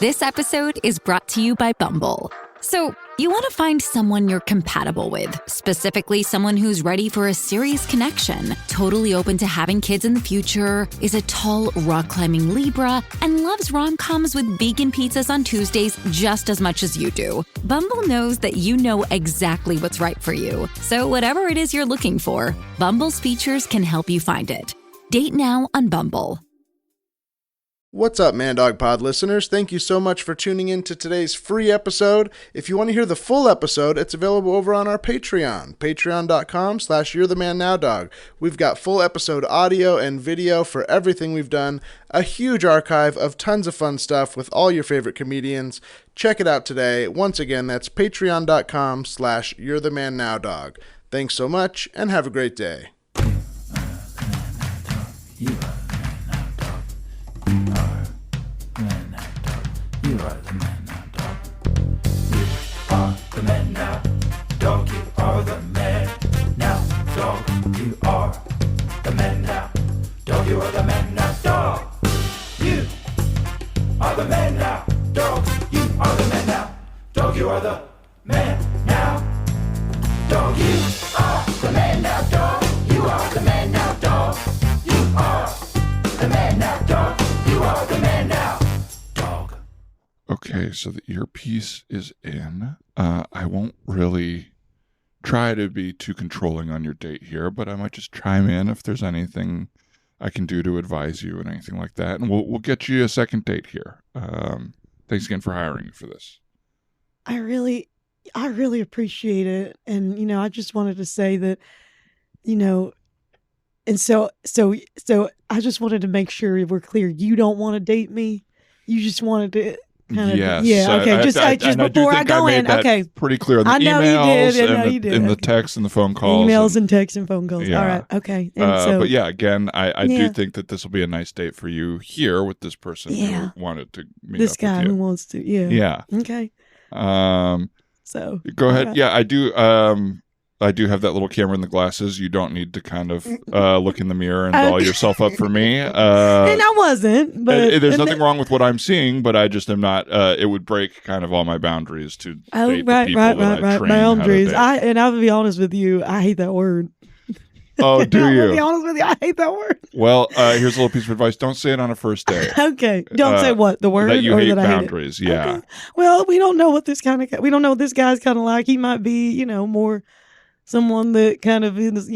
This episode is brought to you by Bumble. So, you want to find someone you're compatible with, specifically someone who's ready for a serious connection, totally open to having kids in the future, is a tall, rock-climbing Libra, and loves rom-coms with vegan pizzas on Tuesdays just as much as you do. Bumble knows that you know exactly what's right for you. So whatever it is you're looking for, Bumble's features can help you find it. Date now on Bumble. What's up, Man Dog Pod listeners? Thank you so much for tuning in to today's free episode. If you want to hear the full episode, it's available over on our Patreon, patreon.com/you'rethemanNowDog. We've got full episode audio and video for everything we've done, a huge archive of tons of fun stuff with all your favorite comedians. Check it out today. Once again, that's patreon.com/you'rethemanNowDog. Thanks so much, and have a great day. You are the man now, dog. You are the man now, dog. You are the man now, dog. You are the man now, dog. You are the man now, dog. You are the man now, dog. You are the man now, dog. You are the man now, dog. You are the man now, dog. You are the man now, dog. You are the man now, dog. You are the man now. Okay, so the earpiece is in. I won't really try to be too controlling on your date here, but I might just chime in if there's anything I can do to advise you and anything like that. And we'll get you a second date here. Thanks again for hiring me for this. I really appreciate it. And, I just wanted to say that, and so I just wanted to make sure we're clear. You don't want to date me. You just wanted to... Yes. Yeah. Okay. Just before I go in. Okay. Pretty clear in the emails and the text and the phone calls. Emails and texts and phone calls. Yeah. All right. Okay. And but yeah, again, I do think that this will be a nice date for you here with this person who wanted to meet this up guy with you. who wants to. Yeah. Yeah. Okay. So go ahead. Right. Yeah, I do have that little camera in the glasses. You don't need to kind of look in the mirror and doll yourself up for me. And I wasn't. But there's nothing wrong with what I'm seeing, but I just am not. It would break kind of all my boundaries to date the people that I train boundaries. how to date. And I'll be honest with you. I hate that word. Oh, do you? I'll be honest with you. I hate that word. Well, here's a little piece of advice. Don't say it on a first date. Okay. Don't say what? The word? That you or hate that boundaries. I hate it? Yeah. Okay. Well, we don't know what this we don't know what this guy's kind of like. He might be, more someone that kind of is,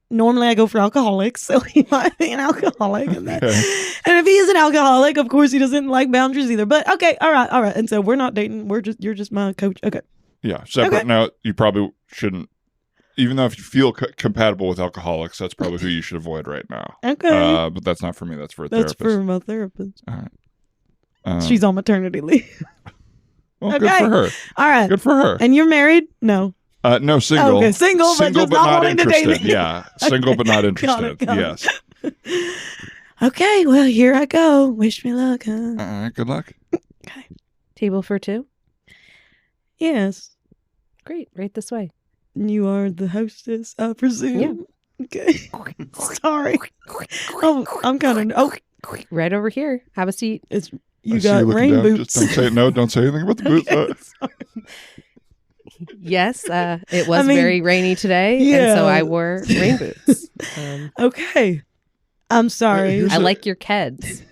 normally I go for alcoholics, so he might be an alcoholic. And if he is an alcoholic, of course, he doesn't like boundaries either. But okay, all right. And so we're not dating. You're just my coach. Okay. Yeah. Separate note, you probably shouldn't, even though if you feel compatible with alcoholics, that's probably who you should avoid right now. Okay. But that's not for me. That's for a therapist. That's for my therapist. All right. She's on maternity leave. Well, good for her. All right. Good for her. And you're married? No. No, single. Okay, single but not interested. Me. Yeah, single but not interested. Got it. Yes. Okay, well, here I go. Wish me luck, huh? All right, good luck. Okay. Table for two? Yes. Great, right this way. You are the hostess, I presume? Yeah. Okay. Sorry. Oh, I'm kind of... Oh. Right over here. Have a seat. You got rain boots. Just don't say anything about the boots. Sorry. Yes, it was very rainy today, and so I wore rain boots. Okay. I'm sorry. I like your Keds.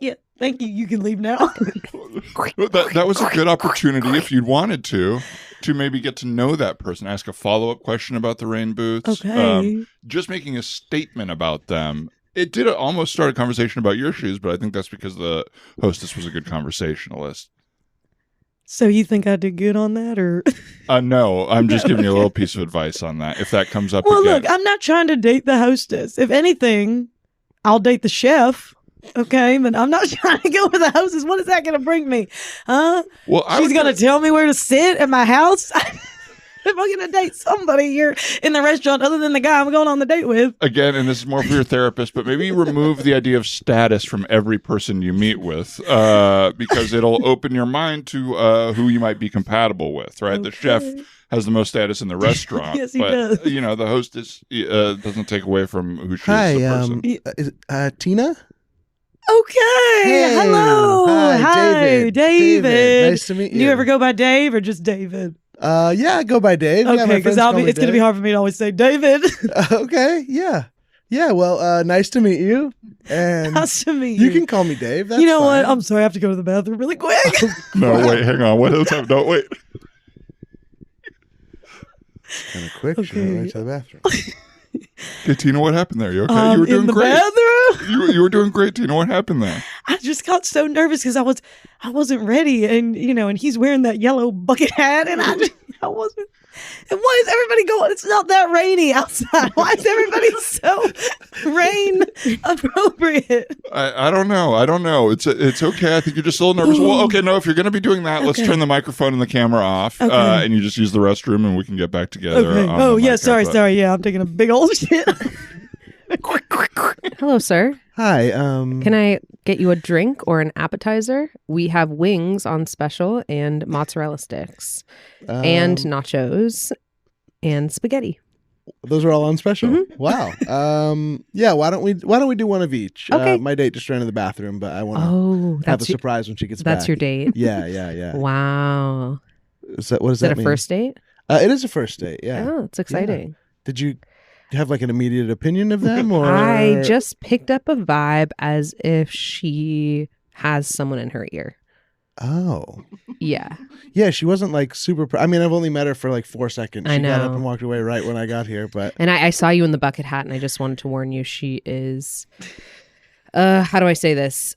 Yeah, thank you. You can leave now. that was a good opportunity if you'd wanted to maybe get to know that person, ask a follow-up question about the rain boots. Okay. Just making a statement about them. It did almost start a conversation about your shoes, but I think that's because the hostess was a good conversationalist. So you think I did good on that, or? No, I'm just giving you a little piece of advice on that. If that comes up again. Well, look, I'm not trying to date the hostess. If anything, I'll date the chef. Okay, but I'm not trying to go with the hostess. What is that going to bring me? Huh? Well, she's going to tell me where to sit at my house. If I'm going to date somebody here in the restaurant other than the guy I'm going on the date with. Again, and this is more for your therapist, but maybe remove the idea of status from every person you meet with because it'll open your mind to who you might be compatible with, right? Okay. The chef has the most status in the restaurant. Yes, he does. The hostess doesn't take away from who she is as a person. Is Tina? Okay. Hey. Hello. Hi, David. Nice to meet you. Do you ever go by Dave or just David? Yeah, I go by Dave. Yeah, Okay, my because friends call me it's going to be Dave. hard for me to always say David. Okay, yeah. Yeah, well, nice to meet you. And Nice to meet you. you can call me Dave. That's You know what? fine. I'm sorry. I have to go to the bathroom really quick. No, wait, hang on. What else? No, wait. Kind of quick. She went right to the bathroom. Okay, Tina, what happened there? You okay? You were doing in the great. bathroom. You were doing great, Tina. What happened there? I just got so nervous because I wasn't ready, and and he's wearing that yellow bucket hat, and I wasn't. And why is everybody going? It's not that rainy outside. Why is everybody so rain appropriate? I don't know. It's okay. I think you're just a little nervous. Well, okay, no. If you're going to be doing that, let's turn the microphone and the camera off, and you just use the restroom, and we can get back together. Okay. on Oh the yeah, mic sorry. after that. Yeah, I'm taking a big old shit. Hello, sir. Hi. Can I get you a drink or an appetizer? We have wings on special and mozzarella sticks and nachos and spaghetti. Those are all on special. Mm-hmm. Wow. Yeah. Why don't we do one of each? Okay. My date just ran to the bathroom, but I want to Oh, have a that's surprise when she gets back. that's your date. Yeah. Wow. What does Is that that a mean? first date? It is a first date. Yeah. Oh, it's exciting. Did you have like an immediate opinion of them, or I just picked up a vibe as if she has someone in her ear. Oh. Yeah. Yeah, she wasn't like super. I mean, I've only met her for like 4 seconds. I She got know. up and walked away right when I got here, but And I saw you in the bucket hat, and I just wanted to warn you, she is, how do I say this?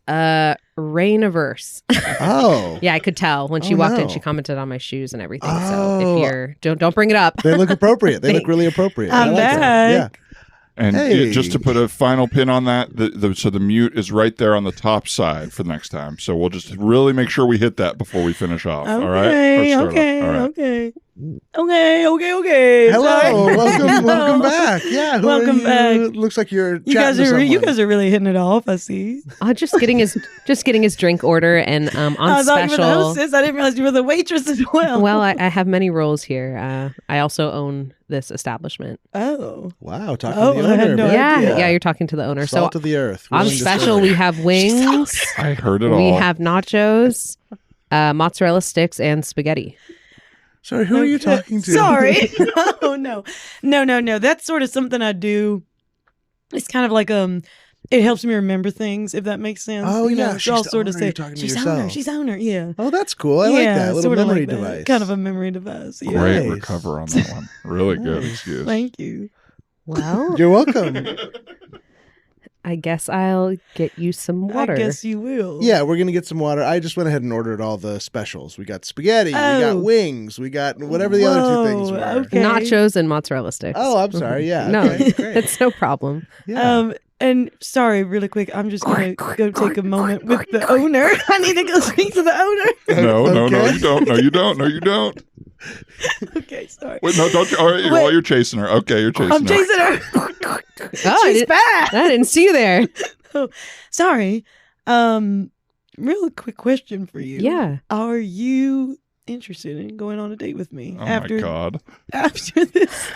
Rain averse. oh, Yeah, I could tell when she Oh, walked in. no. She commented on my shoes and everything. So Oh. if you're, don't bring it up. they look appropriate. They look really appropriate. I I'm like that. back. And Hey. just to put a final pin on that, so the mute is right there on the top side for the next time. So we'll just really make sure we hit that before we finish off. All right? Or start off. All right. Okay. Hello, Sorry. welcome back. Yeah, who Welcome are back. you? Looks like you're. You guys chatting to are someone. really hitting it off. I see. Just getting his drink order and on I thought you were the special. hostess. I didn't realize you were the waitress as well. Well, I have many roles here. I also own this establishment. Oh. Wow, talking Oh, to the I had owner. no man. idea. Yeah, you're talking to the owner. Salt So of the earth. on willing to special, serve. we have wings. I heard it We all. have nachos, mozzarella sticks, and spaghetti. Sorry, who are you talking to? Sorry. Oh no. That's sort of something I do. It's kind of like it helps me remember things, if that makes sense. Oh, You know, yeah, so she's I'll the sort of owner, say you're talking to she's yourself. owner, yeah. Oh, that's cool. I like that little sort of memory like that. device. Kind of a memory device. Yeah. Great Nice. recover on that one. Really good excuse. Thank you. Well, You're welcome. I guess I'll get you some water. I guess you will. Yeah, we're gonna get some water. I just went ahead and ordered all the specials. We got spaghetti, we got Oh. wings, we got whatever the other two things Whoa, were. okay. Nachos and mozzarella sticks. Oh, I'm sorry. Yeah. No, okay, great. it's no problem. Yeah. And sorry, really quick, I'm just gonna go take a moment with the owner. I need to go speak to the owner. No, Okay. you don't. No, you don't. No, you don't. Okay, sorry. Wait, no, don't. All right, Wait. While you're chasing her. Okay, you're chasing I'm her. chasing her. Oh, She's back. I didn't see you there. Oh, sorry. Real quick question for you. Yeah. Are you interested in going on a date with me Oh my God. after this?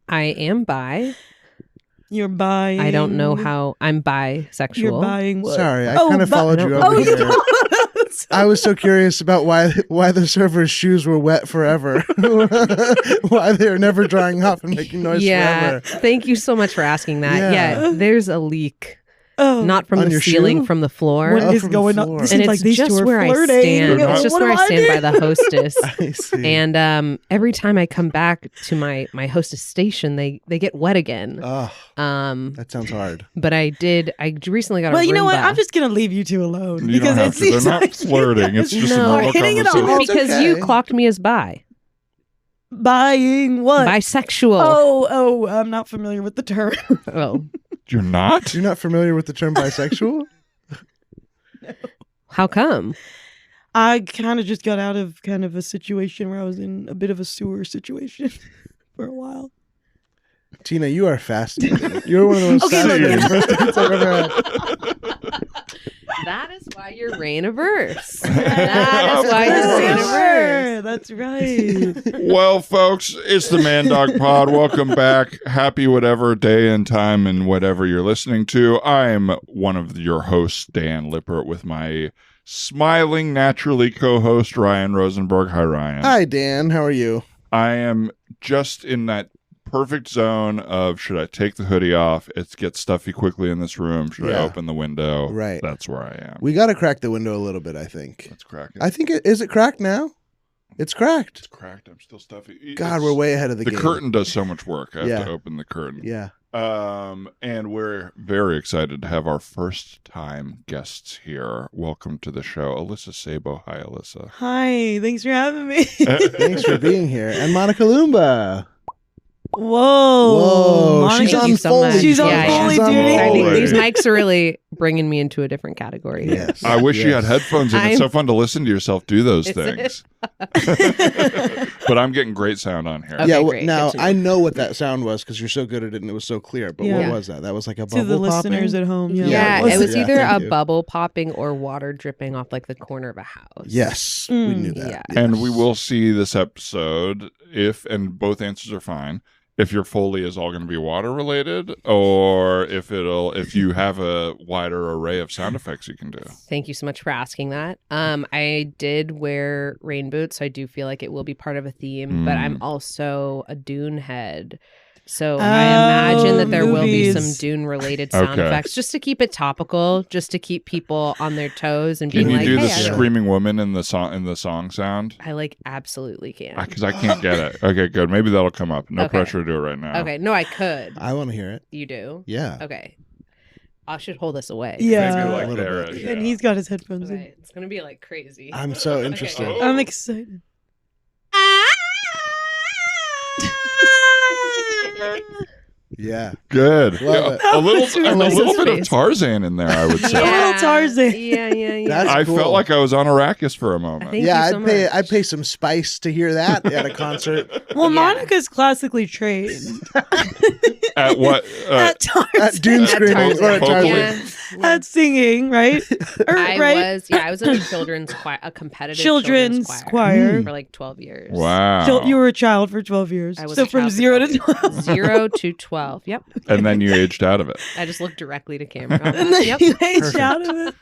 I am bi. You're buying. I don't know how I'm bisexual. You're buying what? Sorry, I Oh, kind of followed you no. over Oh, you here. don't. I was so curious about why the server's shoes were wet forever. Why they're never drying off and making noise Yeah. forever. Thank you so much for asking that. Yeah. Yeah, there's a leak. Oh, Not from On the your ceiling, shoe? from the floor. what Oh, is from the going on? floor. This And seems it's like these just two are where I flirting. stand. They're It's not- just What where do I stand do? by the hostess. I see. And every time I come back to my hostess station, they get wet again. Oh, Um, that sounds hard. but I recently got a Well, you know what? Roomba. I'm just gonna leave you two alone You don't because have it to. They're seems not like flirting. It's just a No. normal Hitting it off. conversation. It's because you okay. clocked me as bi. buying what? Bisexual. Oh, I'm not familiar with the term. Oh. You're not? You're not familiar with the term bisexual? How come? I kind of just got out of kind of a situation where I was in a bit of a sewer situation for a while. Tina, you are fascinating. You're one of the most Okay, look, fascinating you know- first dates I've ever had. That is why you're rain-averse. That is why you're rain-averse. That's right. Well, folks, it's the Man Dog Pod. Welcome back. Happy whatever day and time and whatever you're listening to. I'm one of your hosts, Dan Lippert, with my smiling, naturally co-host, Ryan Rosenberg. Hi, Ryan. Hi, Dan. How are you? I am just in that perfect zone of, should I take the hoodie off? It gets stuffy quickly in this room. Should I open the window? Right. That's where I am. We got to crack the window a little bit, I think. Let's crack it. I think is it cracked now? It's cracked. It's cracked. I'm still stuffy. God, we're way ahead of the game. The curtain does so much work. I have to open the curtain. Yeah. And we're very excited to have our first time guests here. Welcome to the show, Alyssa Sabo. Hi, Alyssa. Hi, thanks for having me. Thanks for being here. And Monica Loomba. Whoa. Monica, She's on Foley. She's on Yeah, Foley she's on duty. Foley. These mics are really bringing me into a different category. Yes. I wish you had headphones in. It's I'm- so fun to listen to yourself do those Is things. But I'm getting great sound on here. Okay, Yeah, well, great. now Good to I know. know what that sound was because you're so good at it and it was so clear. But Yeah. what was that? That was like a bubble To the popping? listeners at home. Yeah, Yeah, what it was it? either Yeah, a thank you. bubble popping or water dripping off like the corner of a house. Yes, we knew that. Yeah. Yes. And we will see this episode and both answers are fine, if your Foley is all going to be water related or if you have a wider array of sound effects you can do. Thank you so much for asking that. I did wear rain boots, so I do feel like it will be part of a theme, but I'm also a Dune head. So I imagine that there will be some movies. Dune related sound Okay. effects just to keep it topical, just to keep people on their toes and Can being you like, do hey, the I don't- screaming woman in the song sound? I like absolutely can. Because I can't get it. Okay, good. Maybe that'll come up. No Okay. pressure to do it right now. Okay, no, I could. I want to hear it. You do? Yeah. Okay. I should hold this away. Yeah. Maybe A like little there. bit. is, And yeah. he's got his headphones Okay, it's gonna be like crazy. I'm so interested. Okay. in. I'm excited. Yeah. Good. Love Yeah, a little, That's and a really little bit of space. Tarzan in there, I would say. Yeah. little Tarzan. Yeah. That's I cool. felt like I was on Arrakis for a moment. Thank Yeah, you so I'd much. pay some spice to hear that at a concert. Well, Yeah. Monica's classically trained At what? at Tarzan. At Dune screaming Tarzan. or at Tarzan. Yeah. At singing, right? I was in a children's choir, a competitive Children's choir. for like 12 years. Wow. You were a child for 12 years. I was So a from child for 0 to 12 12. 0 to 12. Yep. And then you aged out of it. I just looked directly to camera. And then Yep. you aged out of it.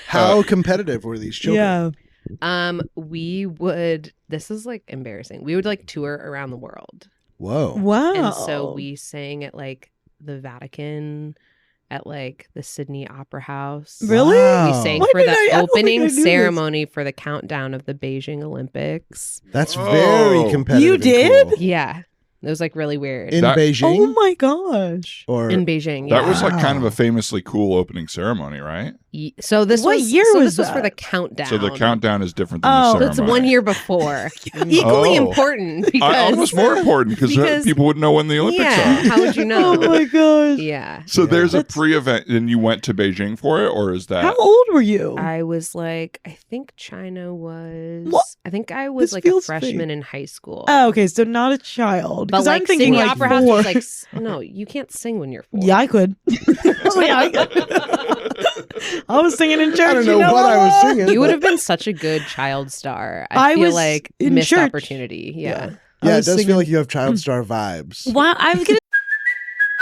How competitive were these children? Yeah. We would, this is like embarrassing. We would like tour around the world. Whoa. Wow. And so we sang at like the Vatican, at like the Sydney Opera House. Really? Wow. We sang Why for did the I don't think I opening knew this. ceremony for the countdown of the Beijing Olympics. That's Oh. very competitive. You and did? cool. Yeah. It was like really weird. In That- Beijing? Oh my gosh. Or In Beijing. That Yeah. was like kind of Wow. a famously cool opening ceremony, right? So this What was year so was this was for that? the countdown. So the countdown is different than Oh. the So ceremony. it's 1 year before. Equally Oh. important because Almost more important because people would know when the Olympics yeah, are. how would you know? Oh my gosh. Yeah. So there's a That's- pre-event, and you went to Beijing for it, or is that? How old were you? I was like, I think China was. What? I think I was This like a feels freshman fake. in high school. Oh, okay, so not a child. But Because like I'm thinking Sydney like Opera House 4. was like, no, you can't sing when you're 4. Yeah, I could. Oh, yeah, I could. I was singing in church. I don't know you what I was singing. You would but- have been such a good child star. I I feel was like in missed church. opportunity. Yeah. Yeah, it was does singing- feel like you have child star vibes. Wow, I was gonna.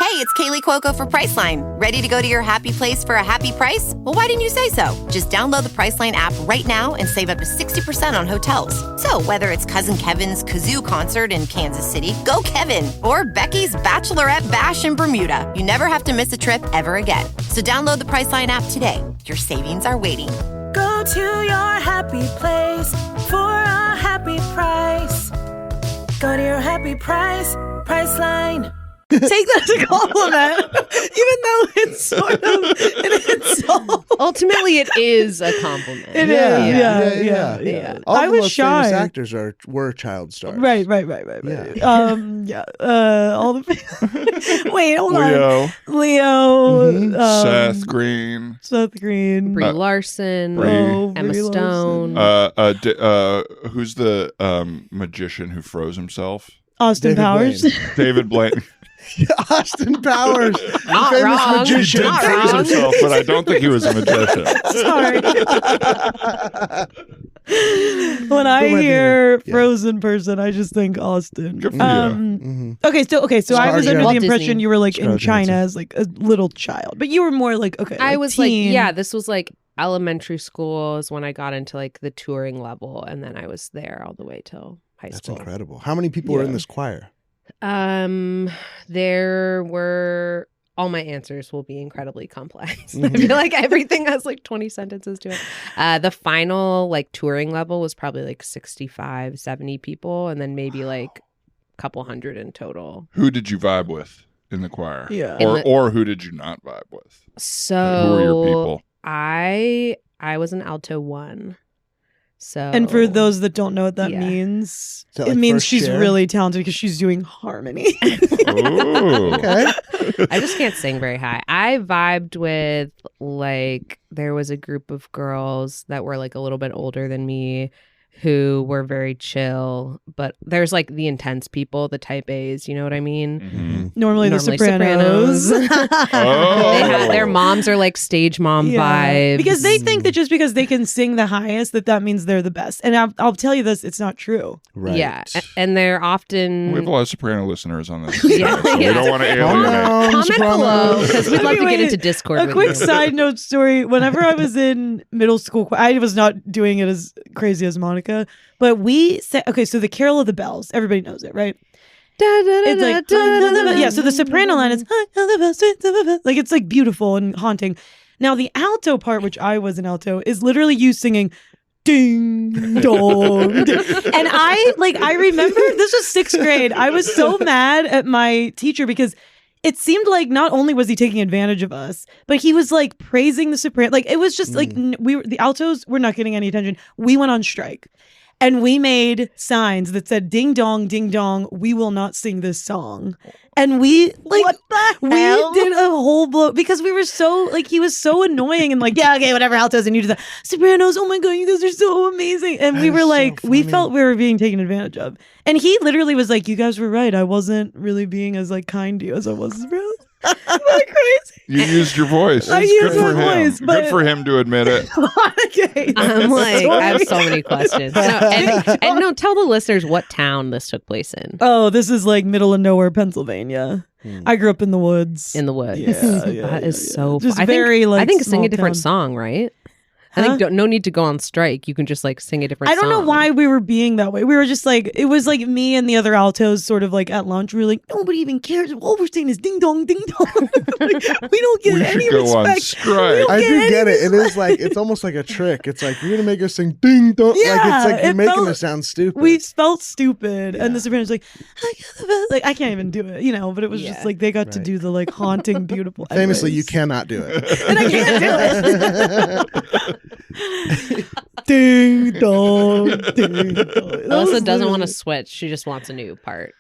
Hey, it's Kaylee Cuoco for Priceline. Ready to go to your happy place for a happy price? Well, why didn't you say so? Just download the Priceline app right now and save up to 60% on hotels. So whether it's Cousin Kevin's Kazoo concert in Kansas City, go Kevin, or Becky's Bachelorette Bash in Bermuda, you never have to miss a trip ever again. So download the Priceline app today. Your savings are waiting. Go to your happy place for a happy price. Go to your happy price, Priceline. Take that as a compliment, even though it's sort of an insult. Ultimately, it is a compliment. It is, yeah. All I the was most shy. famous actors were child stars. Right. Yeah. Yeah. All the. Wait, hold Leo, on. Leo. Mhm. Seth Green, Seth Green. Brie Larson, Brie. Oh, Emma Brie Stone. Larson. who's the magician who froze himself? Austin David Powers. Blaine. David Blaine. Austin Powers, Not famous wrong. He magician. did praise himself, but I don't think he was a magician. Sorry. When I might be hear yeah. Frozen person, I just think Austin. Good for you. Okay, so I was Scarlett under Walt the impression Disney. you were like in Scarlett China Johansson. as like a little child, but you were more like I was teen. like, yeah, this was like elementary school is when I got into like the touring level, and then I was there all the way till high That's school. incredible. How many people were in this choir? There were. All my answers will be incredibly complex. I Mhm. feel like everything has like 20 sentences to it. The final like touring level was probably like 65, 70 people, and then maybe like a couple hundred in total. Who did you vibe with in the choir? Yeah. Or who did you not vibe with? So Who were your people? I was an alto 1. So And for those that don't know what that Yeah. means, Is that, it like, means first she's chair? really talented because she's doing harmony. Ooh. Okay. I just can't sing very high. I vibed with like there was a group of girls that were like a little bit older than me who were very chill, but there's like the intense people, the type A's, you know what I mean? Mhm. Normally the Sopranos. Oh. Their moms are like stage mom vibes. Because they think that just because they can sing the highest, that means they're the best. And I'll tell you this, it's not true. Right. Yeah, and they're often We have a lot of soprano listeners on this. Yeah, so we yeah. don't want to Calm alienate. down, comment below Sopranos. because we'd love to get into Discord. A with quick you. side note story. Whenever I was in middle school, I was not doing it as crazy as Monica, but we said, okay, so the Carol of the Bells, everybody knows it, right? It's like, yeah, so the soprano line is like, it's like beautiful and haunting. Now the alto part, which I was an alto, is literally you singing ding dong ding. And I remember this was 6th grade. I was so mad at my teacher because it seemed like not only was he taking advantage of us, but he was like praising the soprano. Like it was just like the altos were not getting any attention. We went on strike. And we made signs that said "Ding dong, ding dong, we will not sing this song." And we like What the we hell? did a whole blow because we were so like he was so annoying and like yeah okay whatever altos and you do that sopranos. Oh my god, you guys are so amazing. And we were like we felt we were being taken advantage of. And he literally was like, "You guys were right. I wasn't really being as like kind to you as I was." Really? Crazy. You used your voice. I It's used good for my him. voice, but- Good for him to admit it. Okay. I'm like, I have so many questions. No, and no, tell the listeners what town this took place in. Oh, this is like middle of nowhere, Pennsylvania. I grew up in the woods. In the woods. Yeah, That is so Just fun. very, like, I think sing small a different town. song, right? I Huh? think no need to go on strike. You can just like sing a different I don't know song. why we were being that way. We were just like, it was like me and the other altos sort of like at lunch. We were like, nobody even cares. All we're saying is ding dong, ding dong. Like, we don't get We any should go on respect. strike. I do any get it. It is like it's almost like a trick. It's like you're gonna make us sing ding dong. Yeah, like it's like you're it making felt- it sound stupid. We felt stupid. And the Sopranos like, I can't even do it, you know, but it was just Yeah. like they got to Right. do the like haunting, beautiful. Famously, you anyways. cannot do it. And I can't do it. Ding dong, ding dong. Alyssa doesn't want to switch. She just wants a new part.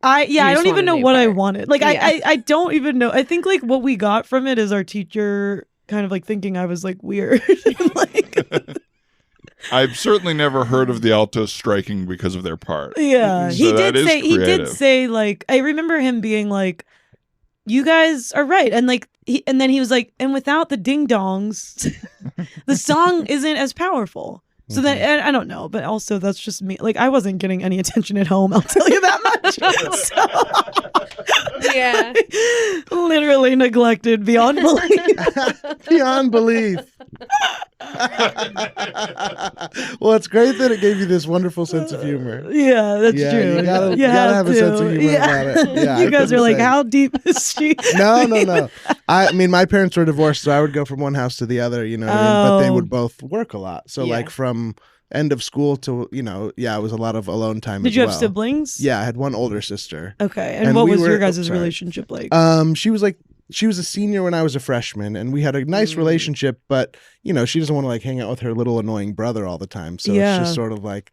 I You don't just even want a know new what I part. wanted. Like Yeah. I don't even know. I think like what we got from it is our teacher kind of like thinking I was like weird. Like I've certainly never heard of the altos striking because of their part. yeah, So he that is he did creative. say like I remember him being like, "You guys are right," and like and then he was like, "And without the ding dongs, the song isn't as powerful." So then and I don't know, but also that's just me. Like I wasn't getting any attention at home. I'll tell you that much. Yeah. Literally neglected beyond belief. Beyond belief. Well, it's great that it gave you this wonderful sense of humor. Yeah, that's Yeah, true. you gotta have a sense of humor Yeah. about it. Yeah, I you guys are couldn't like, say. how deep is she? No. I mean, my parents were divorced, so I would go from one house to the other, you know what I mean? But they Oh. would both work a lot. So, Yeah. like, from end of school to, you know, yeah, it was a lot of alone time Did as you have well. siblings? Yeah, I had one older sister. Okay. And, And what we was were- your oh, guys' sorry. relationship like? She was a senior when I was a freshman, and we had a nice relationship, but, you know, she doesn't want to, like, hang out with her little annoying brother all the time. So Yeah. it's just sort of like,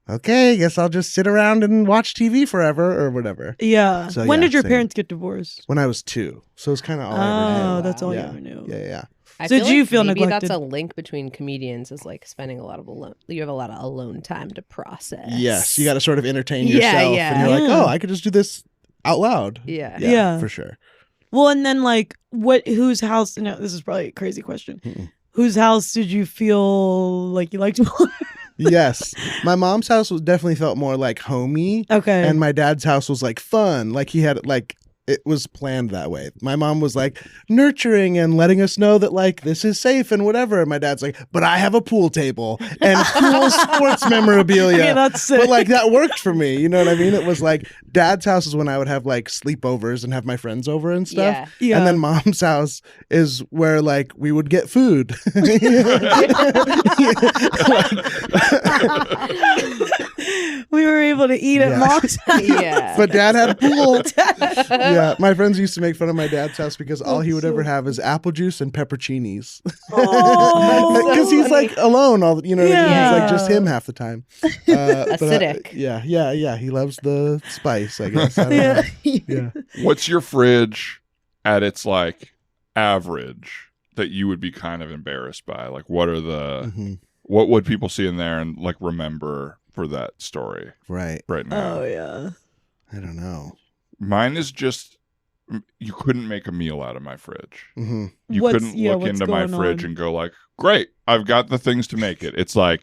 okay, I guess I'll just sit around and watch TV forever or whatever. Yeah. So, when yeah, did your same. parents get divorced? When I was 2. So it's kind of all I ever Oh, knew. that's all yeah. you ever knew. Yeah. I So feel do you like feel maybe neglected? that's a link between comedians is like spending a lot of alone. You have a lot of alone time to process. Yes, you got to sort of entertain Yeah, yourself, yeah. and you're like, Yeah. oh, I could just do this out loud. Yeah. For sure. Well, and then like whose house, no, this is probably a crazy question. Whose house did you feel like you liked more? Yes. My mom's house definitely felt more like homey. Okay. And my dad's house was like fun. Like he had like, it was planned that way. My mom was like nurturing and letting us know that like this is safe and whatever. And my dad's like, but I have a pool table and cool sports memorabilia. Okay, that's sick. But like that worked for me. You know what I mean? It was like dad's house is when I would have like sleepovers and have my friends over and stuff. Yeah. And then mom's house is where like we would get food. We were able to eat at mom's house. Yeah. But dad had a pool. Yeah, my friends used to make fun of my dad's house because all he would ever have is apple juice and pepperoncinis. Oh, Because he's like alone all you know what I mean? He's like just him half the time. Acidic. Yeah. He loves the spice, I guess. I don't know. Yeah. What's your fridge at its like average that you would be kind of embarrassed by? Like what are the what would people see in there and like remember for that story Right now? Oh yeah. I don't know. Mine is just you couldn't make a meal out of my fridge. You couldn't look into my fridge and go like, great, I've got the things to make it. It's like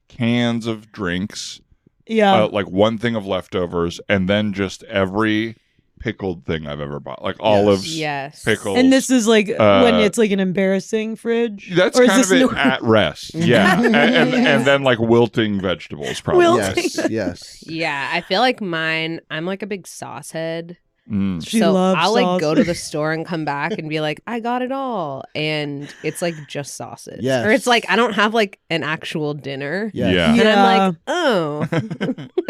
cans of drinks, like one thing of leftovers, and then just every pickled thing I've ever bought, like olives, pickles. And this is like when it's like an embarrassing fridge. That's or kind of it at rest. Yeah, and then like wilting vegetables, probably. Yes. Yeah, I feel like mine. I'm like a big sauce head. She so loves I'll like sauce. go to the store and come back and be like, I got it all, and it's like just sauces. Yes. Or it's like I don't have like an actual dinner. Yeah. And I'm like, oh,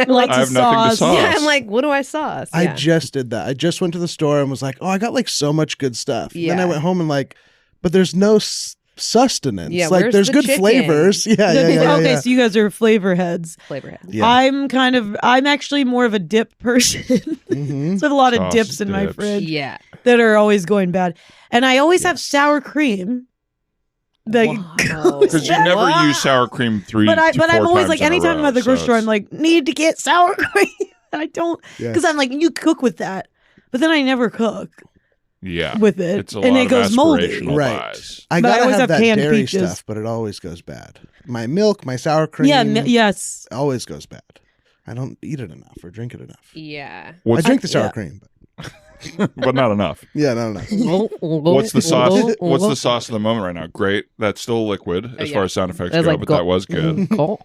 Lots I of have nothing to sauce. sauce. yeah. I'm like, what do I sauce? I Yeah. just did that. I just went to the store and was like, oh, I got like so much good stuff. And then I Yeah. went home and like, but there's no sustenance. Yeah, like where's there's the good chicken? flavors. Yeah. Okay, so you guys are flavor heads. Flavor head. Yeah. I'm actually more of a dip person. So I have a lot of Sauce dips in my dips. fridge Yeah. that are always going bad. And I always have sour cream. Because you never use sour cream But I'm always like, anytime I'm at the grocery grocery store, I'm like, need to get sour cream. I don't, because Yeah. I'm like, you cook with that. But then I never cook yeah, with it. it's a and lot it of goes moldy. aspirational Right. buys. I But I gotta always have have that canned dairy peaches. stuff, but it always goes bad. My milk, my sour cream, Yes. always goes bad. I don't eat it enough or drink it enough. Yeah. I drink the sour yeah. cream, but But not enough. yeah, no. What's the sauce? What's the sauce of the moment right now? Great. That's still liquid as Yeah. far as sound effects That's go, like but that was good. Oh,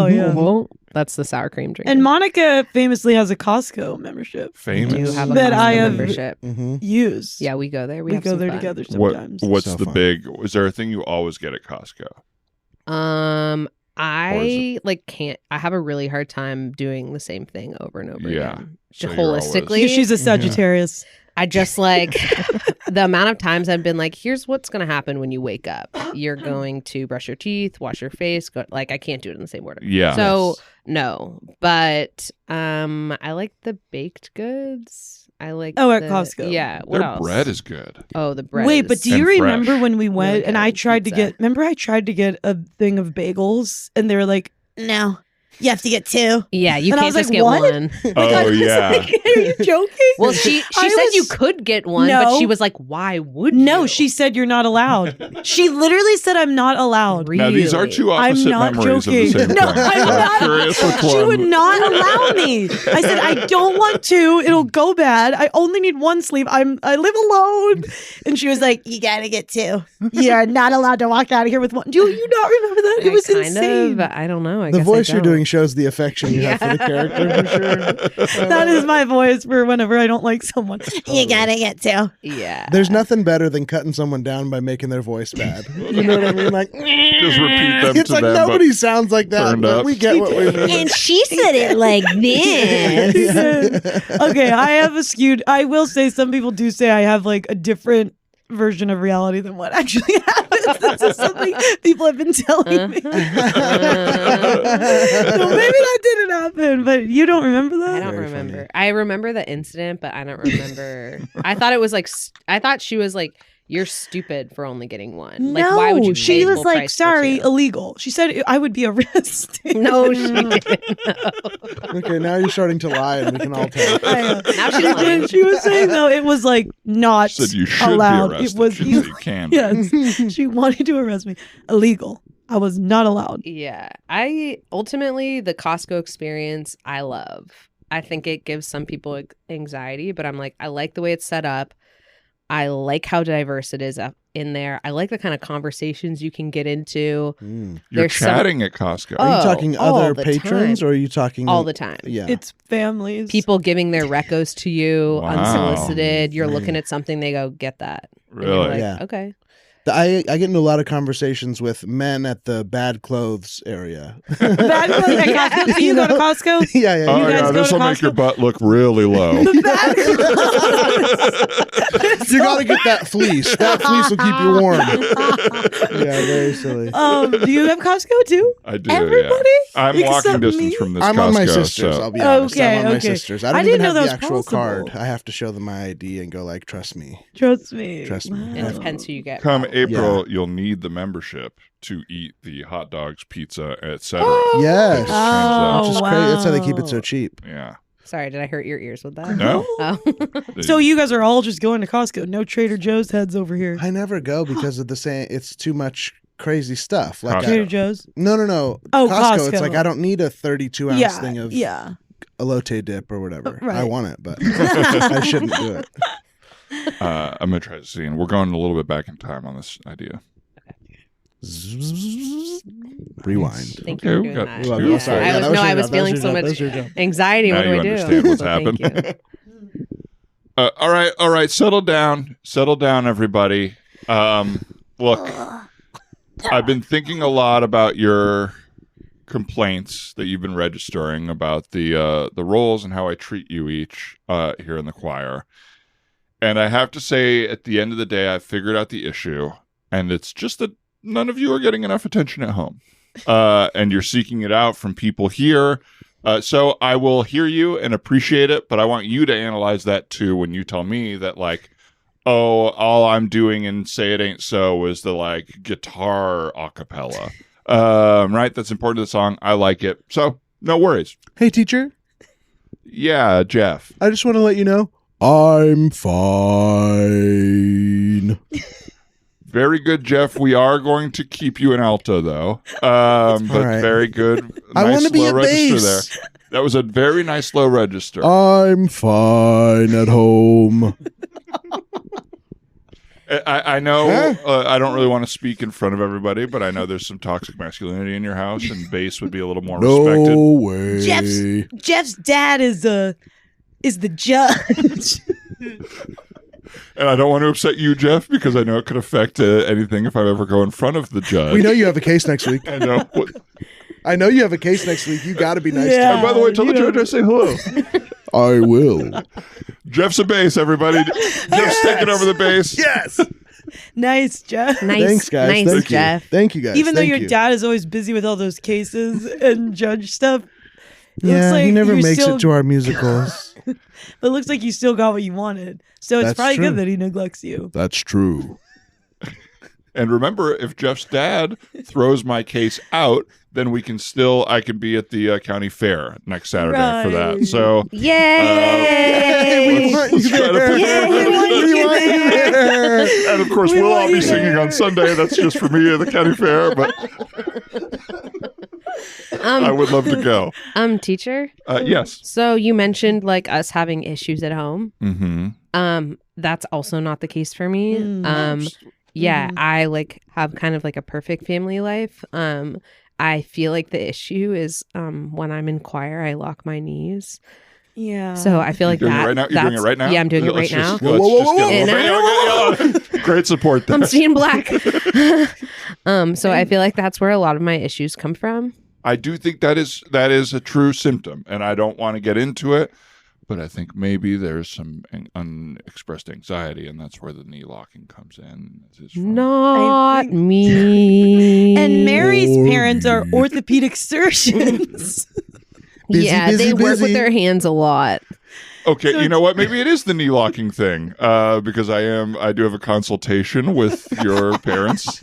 yeah. That's the sour cream drink. And Monica famously has a Costco membership. Famous. do have a That Costco I have- membership. Use. Yeah, we go there. We have go some there fun. together sometimes. What's So the fun. big? Is there a thing you always get at Costco? I like can't. I have a really hard time doing the same thing over and over Yeah. again. So you're Holistically, always- She's a Sagittarius. I just like the amount of times I've been like, here's what's going to happen when you wake up. You're going to brush your teeth, wash your face. Go, like, I can't do it in the same order. Yeah. So, no. But I like the baked goods. I like Oh, at the- Costco. Yeah. What Their else? bread is good. Oh, the bread. Wait, is- but do you And remember fresh. when we went Really and good I tried pizza. to get, remember I tried to get a thing of bagels and they were like, no, you have to get two. Yeah, you And I can't was just like, get what? one. Oh yeah. Are you joking? Well, she I said was- you could get one, No. but she was like, why would No, you? she said you're not allowed. She literally said I'm not allowed. Now these are two I'm opposite not memories joking. of the same No, thing. I'm not. curious which She one. would not allow me. I said I don't want to. It'll go bad. I only need one sleeve. I live alone. And she was like, "You gotta get two. You're not allowed to walk out of here with one." Do you not remember that? It was insane. I don't know. I The guess voice I you're don't. doing shows the affection you have for the character for sure. That is my voice for whenever I don't like someone. You gotta get two. Yeah. There's nothing better than cutting someone down by making their voice bad. You know what I mean? Like Just repeat them it's to like them. nobody sounds like that, turned but up. we get what we mean. she said it like this. Okay, I have a skewed. I will say some people do say I have like a different version of reality than what actually happens. This is something people have been telling me. So maybe that didn't happen, but you don't remember that? I don't Very remember. funny. I remember the incident, but I don't remember. I thought it was like I thought she was like you're stupid for only getting one. No, Like, why would you? she pay was full like, price for sorry, two? illegal. She said I would be arrested. No, she didn't. Okay, now you're starting to lie, and we can all tell. Now she's lying. She was saying though, it was like not She said you should allowed. be arrested. It was She didn't say you can be. yes. She wanted to arrest me. Illegal. I was not allowed. Yeah. I ultimately, the Costco experience, I love. I think it gives some people anxiety, but I'm like, I like the way it's set up. I like how diverse it is up in there. I like the kind of conversations you can get into. Mm. You're There's some- chatting at Costco. Are you Oh, talking all other the patrons, time. or are you talking all the time. Yeah, It's families. People giving their recos to you Wow. unsolicited. You're Mm. looking at something, they go, get that. And you're Really? like, Yeah. okay. I get into a lot of conversations with men at the bad clothes area. Bad clothes at Costco. So you go to Costco? Yeah, yeah. Oh, You guys yeah, go this to will make your Costco? butt look really low. Bad clothes. You got to get that fleece. That fleece will keep you warm. Yeah, very silly. Do you have Costco too? I do. Everybody? Yeah. I'm Except walking distance me? from this I'm Costco. on my sister's. So. I'll be honest. Okay, I'm on my okay. sister's. I I don't didn't even know have that the was actual card. possible. I have to show them my ID and go like, trust me. Trust me. Trust me. It Wow. depends who you get. Come probably. April, you'll need the membership to eat the hot dogs, pizza, etc. Yes. Oh, Which is crazy. That's how they keep it so wow. cheap. Yeah. Sorry, did I hurt your ears with that? No. Oh. So you guys are all just going to Costco. No Trader Joe's heads over here. I never go because of the same. It's too much crazy stuff. Like Costco. Trader Joe's. no. Oh, Costco. It's Costco. like I don't need a 32-ounce Yeah. thing of Yeah. elote dip or whatever. Right. I want it, but I shouldn't do it. I'm gonna try to see, and we're going a little bit back in time on this idea. Rewind. Thank you for Okay, we doing got that. two. Well, Yeah. sorry. I Yeah, was, that was no, your I was job. That was feeling your so job. much That was your job. anxiety. Now What do you I do? understand what's So happened. thank you. All right. Settle down, everybody. Look, I've been thinking a lot about your complaints that you've been registering about the roles and how I treat you each here in the choir. And I have to say, at the end of the day, I've figured out the issue, and it's just that none of you are getting enough attention at home, and you're seeking it out from people here. So I will hear you and appreciate it, but I want you to analyze that too when you tell me that, like, oh, all I'm doing in Say It Ain't So is the, like, guitar a cappella. Right? That's important to the song. I like it. So no worries. Hey, teacher. Yeah, Jeff. I just want to let you know I'm fine. Very good, Jeff. We are going to keep you in alto, though. But right. very good. I Nice want to be low a register bass. there. That was a very nice low register. I'm fine at home. I know Huh? I don't really want to speak in front of everybody, but I know there's some toxic masculinity in your house, and bass would be a little more respected. No way. Jeff's dad is the judge. And I don't want to upset you, Jeff, because I know it could affect anything if I ever go in front of the judge. We know you have a case next week. I know. I know you have a case next week. You got to be nice Yeah. to And by the way, tell the you judge I say hello. him. I will. Jeff's a bass, everybody. Jeff's taking over the bass. Yes. Nice, Jeff. Nice, Thanks, guys. nice, Thank Jeff. you. Thank you, guys. Even though Thank your you. dad is always busy with all those cases and judge stuff, it Yeah, looks like he never you makes still, it to our musicals. but it looks like you still got what you wanted. So it's That's probably true. good that he neglects you. That's true. And remember, if Jeff's dad throws my case out, then I can be at the county fair next Saturday for that. Right. So Yay! We want you let's try to there. put Yay, everybody we want together. you We want you there. And of course, We we'll all want be you singing there. on Sunday. That's just for me at the county fair, but I would love to go. Teacher. Yes. So you mentioned like us having issues at home. Mm-hmm. That's also not the case for me. Yeah, I like have kind of like a perfect family life. I feel like the issue is when I'm in choir, I lock my knees. Yeah. So I feel like You're doing that. it right now? You're doing it right now? Yeah, I'm doing it right Let's now. just- let's just get- And Great support there. I'm seeing black. So I feel like that's where a lot of my issues come from. I do think that is a true symptom, and I don't want to get into it, but I think maybe there's some unexpressed anxiety, and that's where the knee locking comes in. Not I think- me. And Mary's parents are orthopedic surgeons. Busy, yeah, busy, they work busy. with their hands a lot. Okay, you know what? Maybe it is the knee locking thing, because I do have a consultation with your parents.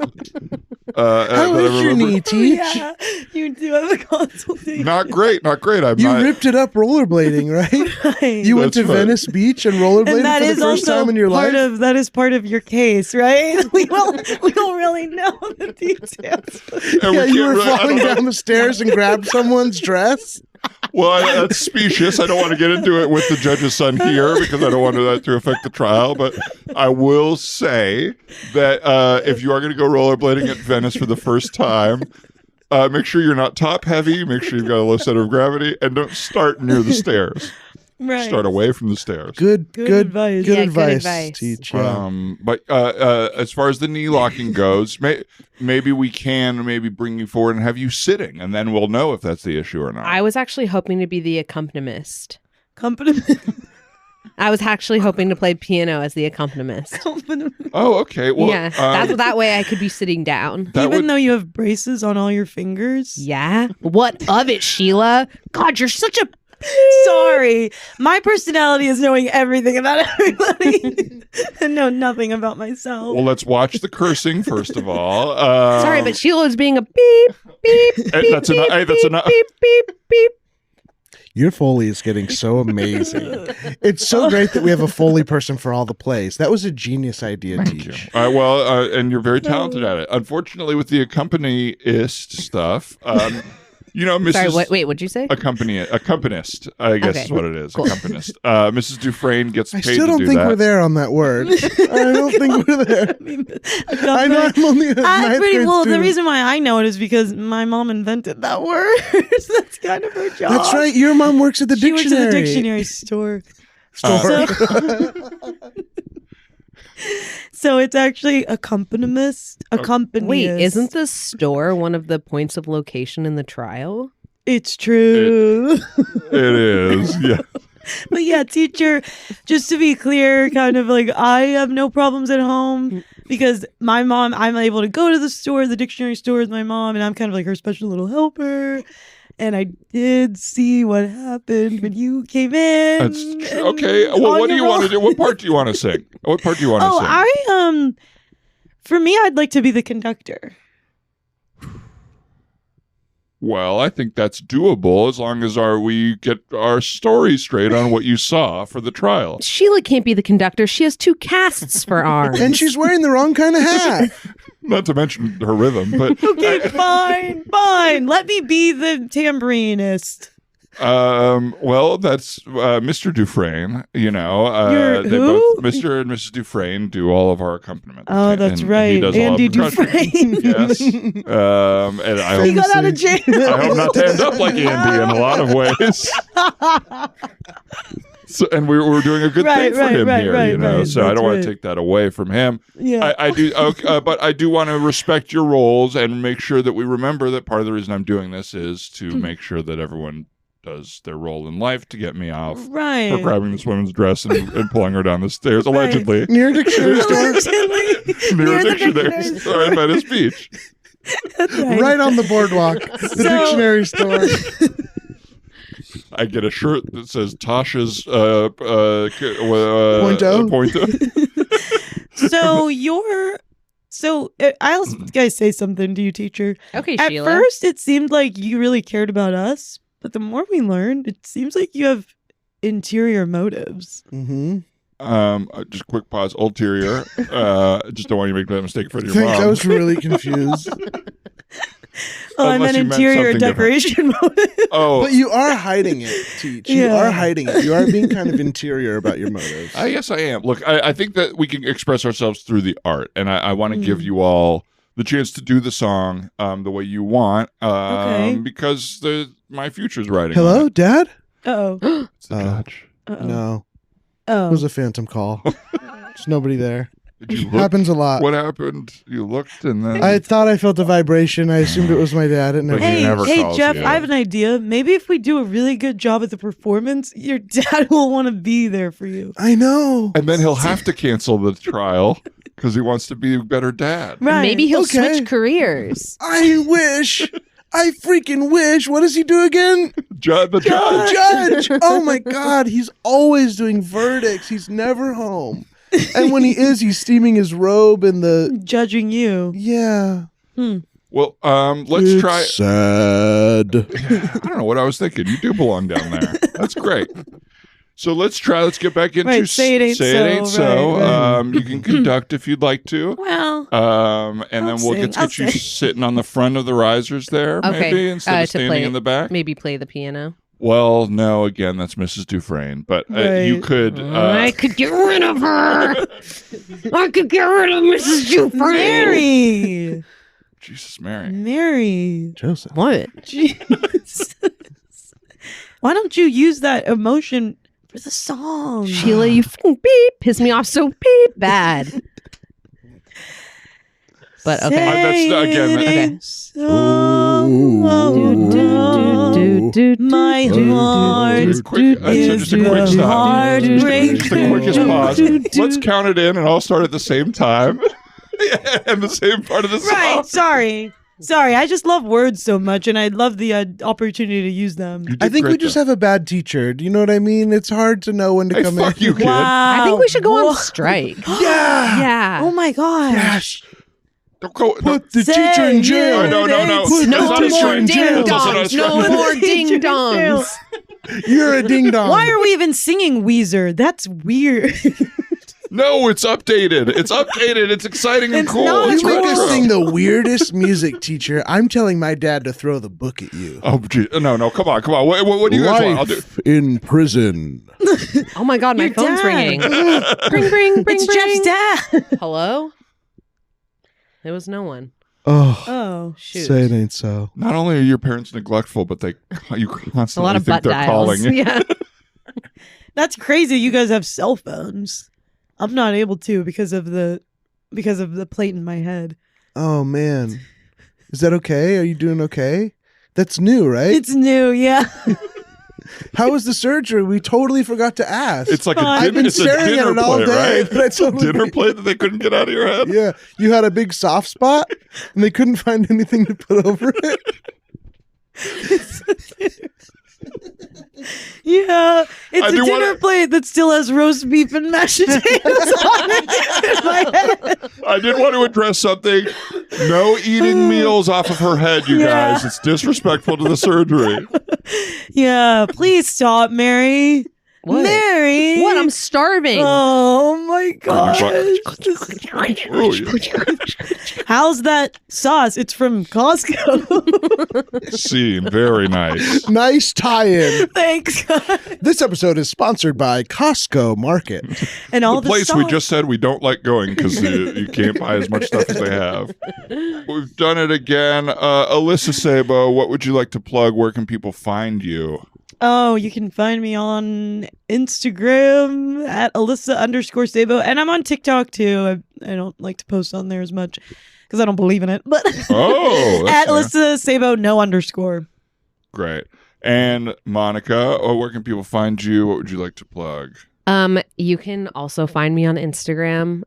How is your knee, Teach? Yeah, you do have a consultation. Not great. You ripped it up rollerblading, right? Right. You went to That's right. Venice Beach and rollerbladed And that for the is first also time in your part life? of that is part of your case, right? We don't really know the details. And Yeah, we you can't were really- I falling don't know. down the stairs and grabbed someone's dress? Well, that's specious. I don't want to get into it with the judge's son here because I don't want that to affect the trial. But I will say that if you are going to go rollerblading at Venice for the first time, make sure you're not top heavy. Make sure you've got a low center of gravity, and don't start near the stairs. Right. Start away from the stairs. Good advice. Good Yeah, good advice, advice. Teach. Yeah. But as far as the knee locking goes, maybe we can bring you forward and have you sitting, and then we'll know if that's the issue or not. I was actually hoping to be the accompanist. Accompaniment. I was actually hoping to play piano as the accompanist. Oh, okay. Well, yeah, that way I could be sitting down. Even though you have braces on all your fingers. Yeah. What of it, Sheila? God, you're such a. Sorry, my personality is knowing everything about everybody and know nothing about myself. Well, let's watch the cursing first of all. Sorry, but Sheila is being a beep, beep, beep, that's beep, enough. Hey, that's beep, enough. beep, beep, beep. Your Foley is getting so amazing. It's so great that we have a Foley person for all the plays. That was a genius idea, Thank Teach. you. And you're very talented at it. Unfortunately, with the accompanist stuff, Mrs. Sorry, wait, what'd you say? Accompanist, I guess Okay. is what it is. Cool. Accompanist. Mrs. Dufresne gets I paid still to don't do think that. we're there on that word. I don't think we're there. I know I'm only a ninth grade The student. reason why I know it is because my mom invented that word. So that's kind of her job. That's right. Your mom works at the She dictionary. works at the dictionary store. So it's actually accompanist. Wait, isn't the store one of the points of location in the trial? It's true. It is, yeah. But yeah, teacher, just to be clear, kind of like I have no problems at home because my mom, I'm able to go to the store, the dictionary store with my mom, and I'm kind of like her special little helper. And I did see what happened when you came in. That's true. Okay. Well, what do you want to do? What part do you want to sing? What part do you want to sing? For me, I'd like to be the conductor. Well, I think that's doable as long as we get our story straight on what you saw for the trial. Sheila can't be the conductor. She has 2 casts for arms. And she's wearing the wrong kind of hat. Not to mention her rhythm, but Okay, fine. Let me be the tambourinist. well, that's Mr. Dufresne. You're they who? both Mr. and Mrs. Dufresne do all of our accompaniment. Oh, that's And right. He does all of Andy the percussion. Dufresne. Yes. And I He hope, got out of jail. I hope not to end up like Andy in a lot of ways. So, and we're doing a good thing for him here, so I don't want to take that away from him. Yeah. I do, but I do want to respect your roles and make sure that we remember that part of the reason I'm doing this is to make sure that everyone does their role in life to get me off Right. for grabbing this woman's dress and pulling her down the stairs, allegedly. Near a dictionary store. Near a the dictionary store in Venice Beach. Right on the boardwalk. The dictionary store. I get a shirt that says Tasha's Pointo. So I'll guys say something to you, teacher. Okay, At Sheila. first, it seemed like you really cared about us, but the more we learned, it seems like you have interior motives. Mm-hmm. Just quick pause. Ulterior. Just don't want you to make that mistake for your Thanks. mom. I was really confused. Oh, I Unless meant you meant interior something decoration motives. Oh, But you are hiding it, Teach. You Yeah. are hiding it. You are being kind of interior about your motives. yes, I am. Look, I think that we can express ourselves through the art, and I want to give you all the chance to do the song the way you want, Okay. because my future's writing. Hello, on it. Dad? Uh-oh. It's the judge. Uh-oh. No. Oh. It was a phantom call. There's nobody there. Did you look? Happens a lot. What happened? You looked, and then I thought I felt a vibration. I assumed it was my dad. It never But he Hey, never hey, calls Jeff, you. I have an idea. Maybe if we do a really good job at the performance, your dad will want to be there for you. I know. and then he'll have to cancel the trial because he wants to be a better dad. Right. Maybe he'll Okay. switch careers. I wish. I freaking wish. What does he do again? The judge. Judge. Oh my God. He's always doing verdicts. He's never home. And when he is, he's steaming his robe in the... Judging you. Yeah. Well, let's try. Sad. I don't know what I was thinking. You do belong down there. That's great. So let's try. Let's get back into Right, say it ain't so. Right. You can conduct if you'd like to. Well, and then we'll get you sitting on the front of the risers there, maybe instead of standing in the back. Maybe play the piano. Well, no. Again, that's Mrs. Dufresne. But you could. I could get rid of her. I could get rid of Mrs. Dufresne. Mary. Jesus, Mary. Mary. Joseph. What? Jesus. Why don't you use that emotion for the song? Sheila, you beep. Piss me off so beep bad. But okay. Okay. My heart Just a quick stop. Just the quickest pause. Let's count it in and I'll start at the same time. And the same part of the song. Right, sorry. I just love words so much, and I love the opportunity to use them. I think we just have a bad teacher. Do you know what I mean? It's hard to know when to come fuck in. you, kid. I think we should go on strike. Yeah. Oh my gosh. Don't go. Put the teacher in jail. No. Put No the teacher more in ding jail. dongs. No more ding dongs. You're a ding dong. Why are we even singing Weezer? That's weird. No, it's updated. It's exciting and cool. not It's You make retro. us sing the weirdest music, teacher. I'm telling my dad to throw the book at you. Oh, gee. No, come on. What do you guys want? I'll do. Life in prison. Oh my God, my Your phone's dad. ringing. Ring. It's Jeff's dad. Hello? There was no one. Oh, Oh. Shoot. say it ain't so. Not only are your parents neglectful, but you A constantly lot of think butt they're dials. calling. Yeah. That's crazy. You guys have cell phones. I'm not able to because of the plate in my head. Oh man, is that okay? Are you doing okay? That's new, right? It's new, yeah. How was the surgery? We totally forgot to ask. It's like I've been it's a staring at dinner it all plate, day, right? but I It's a totally dinner plate that they couldn't get out of your head. Yeah, you had a big soft spot, and they couldn't find anything to put over it. Yeah, it's I a do dinner wanna- plate that still has roast beef and mashed potatoes on it in my head. I did want to address something. No eating meals off of her head, you Yeah. guys. It's disrespectful to the surgery. Yeah, please stop, Mary. What? Mary. What? I'm starving. Oh my gosh. Oh, yeah. How's that sauce? It's from Costco. Scene. Very nice. Nice tie-in. Thanks. This episode is sponsored by Costco Market. And all The place we sauce. just said we don't like going because you can't buy as much stuff as they have. We've done it again. Alyssa Sabo, what would you like to plug? Where can people find you? Oh, you can find me on Instagram at Alyssa_Sabo. And I'm on TikTok too. I don't like to post on there as much because I don't believe in it. But Oh, at that's Alyssa Sabo, no underscore. great. And Monica, where can people find you? What would you like to plug? You can also find me on Instagram.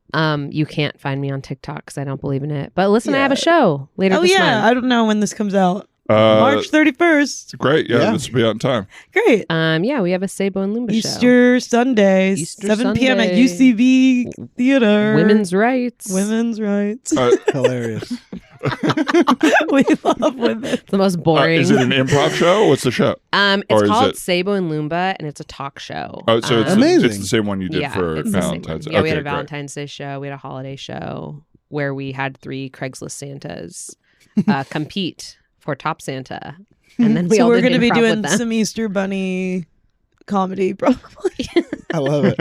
You can't find me on TikTok because I don't believe in it. But listen, I have a show later Oh, this yeah. month. I don't know when this comes out. March 31st. Great. Yeah, Yeah. this will be on time. Great. Yeah, we have a Sabo and Loomba show. Easter Sundays, Easter 7 p.m. at Sunday. UCB Theater. Women's rights. Women's rights. Hilarious. We love women. It's the most boring. Is it an improv show? What's the show? It's or is called it- Sabo and Loomba, and it's a talk show. Oh, so it's, Amazing. it's the same one you did for it's the same Valentine's one. Day. Yeah, we had Okay, a great. Valentine's Day show. We had a holiday show where we had 3 Craigslist Santas compete for Top Santa. And then we So all we're going to be with doing them. some Easter Bunny comedy, probably. I love it.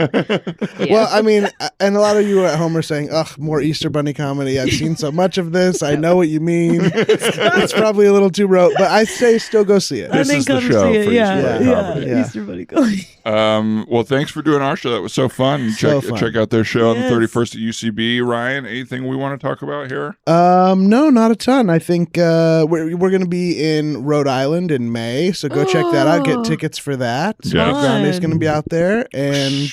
Yeah. Well, I mean, and a lot of you at home are saying, ugh, more Easter Bunny comedy. I've seen so much of this. I know what you mean. It's probably a little too rote, but I say still go see it. This is the come show see it. for Yeah, Easter Bunny yeah, comedy. Yeah. Easter Bunny comedy. Well, thanks for doing our show. That was so fun. So fun. Check out their show Yes. on the 31st at UCB. Ryan, anything we want to talk about here? No, not a ton. I think we're going to be in Rhode Island in May, so go check that out. Get tickets for that. Yeah. Grande's going to be out there, and and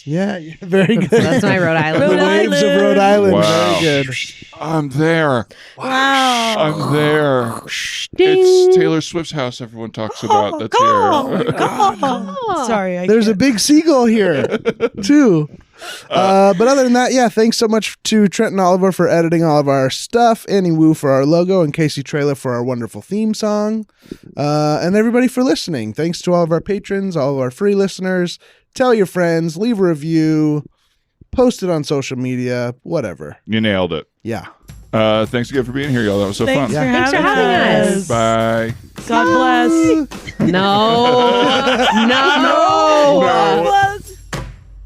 yeah, very good. That's my Rhode Island. The waves of Rhode Island. Wow. Very good. I'm there. Wow. I'm there. It's Taylor Swift's house everyone talks about. That's here. Sorry. There's a big seagull here, too. But other than that, yeah, thanks so much to Trent and Oliver for editing all of our stuff, Annie Wu for our logo, and Casey Trailer for our wonderful theme song, and everybody for listening. Thanks to all of our patrons, all of our free listeners. Tell your friends, leave a review, post it on social media, whatever. You nailed it. Yeah. Thanks again for being here, y'all. That was so fun. Thanks for having us. Bye. God bless. No. No.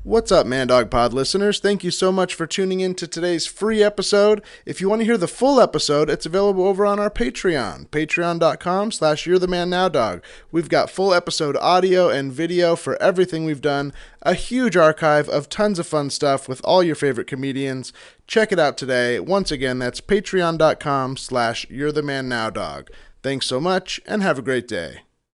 What's up, Man Dog Pod listeners? Thank you so much for tuning in to today's free episode. If you want to hear the full episode, it's available over on our Patreon, patreon.com/You'reTheManNowDog. We've got full episode audio and video for everything we've done, a huge archive of tons of fun stuff with all your favorite comedians. Check it out today. Once again, that's patreon.com/You'reTheManNowDog. Thanks so much, and have a great day.